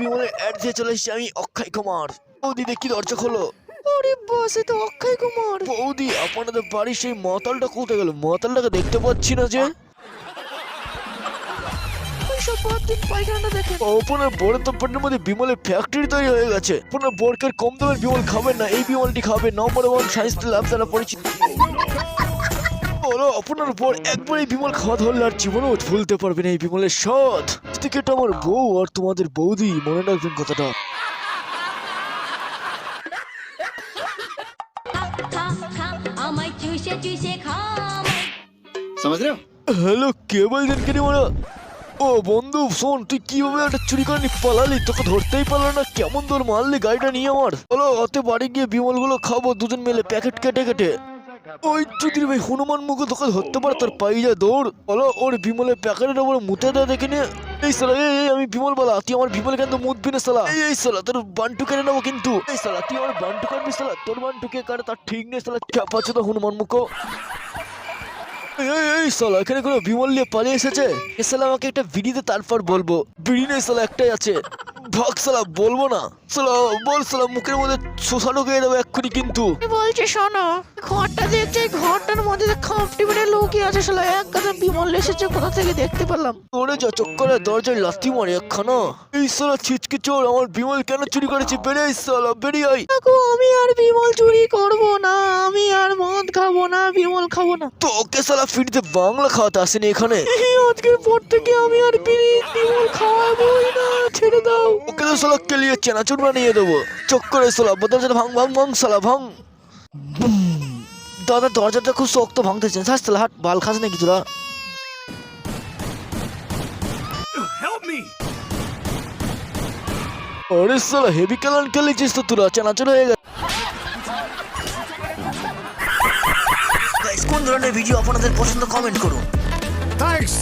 বিমলের অ্যাড দিয়ে চলে এসেছি আমি, অক্ষয় কুমার। বৌদি দেখি দরজা খোলো। আরে বাস, এ তো অক্ষয় কুমার। বৌদি আপনাদের বাড়ির সেই মাতালটা কোথায় গেল? মাতালটাকে দেখতে পাচ্ছি না যে। ওইসব বাদ দিন, পায়খানাটা দেখেন। আপনার বড় দোকানের মধ্যে বিমলের ফ্যাক্টরি তৈরি হয়ে গেছে। আপনার বরকে আর কম দামের বিমল খাবেন না, এই বিমলটি খাবেন। নম্বর 1 সায়েন্স ল্যাব দ্বারা পরিচিত। বলো আপনার বর একবার এই বিমল খাওয়া ধরলে আর জীবনেও ভুলতে পারবেন এই বিমলের স্বাদ। ঠিক এটা আমার বউ আর তোমাদের বৌদি, মনে রাখবেন কথাটা। আমায় চুষে চুষে খা। समझ रहे हो? হ্যালো, কে বলছেন কেন ওরা? ও বন্ধু শোন, তুই কিভাবে একটা চুরি করে নি পালালি? তোকে ধরতেই পারলো না, কেমন তোর মারলি গাড়িটা নিয়ে আমার। বলো অতে বাড়ি গিয়ে বিমল গুলো খাবো দুজন মিলে প্যাকেট কেটে কেটে। ওই চুদির ভাই হনুমান মুখে তোকে ধরতে পারে, তোর পাই যা দৌড়। বলো ওর বিমলের প্যাকেটের উপরে মুতে দেয় দেখে নিয়ে। এই সালা এই আমি বিমল বলা, তুই আমার বিমল কেন মুতবি না সালা? এই সালা তোর বান্টু কেটে নেবো কিন্তু। এই সালা তুই আমার বান্টু কাটবি সালা, তোর বান্টুকে কাটে তার ঠিক নেই সালা, চাপাচ্ছে তো হনুমান মুখো। এই সালা এখানে কোনো বিমল নিয়ে পালিয়ে এসেছে। এ সালা আমাকে একটা বিড়ি দে, তারপর বলবো। বিড়ি নেই সালা, একটাই আছে। ভাগ সালা, বলবো না সালা। বল সালা, মুখের মধ্যে শোষা ঢুকিয়ে দেবো এক্ষুনি কিন্তু। বলছে শোনো, ঘরটা দেখছে, ঘরটার মধ্যে খাপটি বেড়ে লুকিয়ে আছে। শালা এক গাদা বিমল এসেছে, কোথা থেকে দেখতে পেলাম। ওরে যা চক্করে দরজায় লাথি মারে একখানা। এই সালা ছিচকে চোর, আমার বিমল কেন চুরি করেছি? বেরিয়ে আই সালা, বেরিয়ে আই। দেখো, আমি আর বিমল চুরি করব না, আমি আর মদ খাবো না, বিমল খাবো না। তোকে সালা ফিরিতে বাংলা খাওয়াতে আসেনি এখানে। আজকের পর থেকে আমি আর বিমল খাওয়াবোই না, ছেড়ে দাও। ওকে তো সালা কেলিয়ে চেনাচুর বানিয়ে দেবো। চক্করে সালা বদল ভাঙ ভাঙ ভাঙ সালা ভাঙ। দাদা দরজাটা খুব শক্ত ভাঙতেছেন, সাস সালা হাট, বাল খাস নাকি তোরা? আরে সালা হেভি কেলান খেলেছিস তো তোরা, চেনাচুর হয়ে গেছে। কোন ধরনের ভিডিও আপনাদের পছন্দ কমেন্ট করুন। Thanks.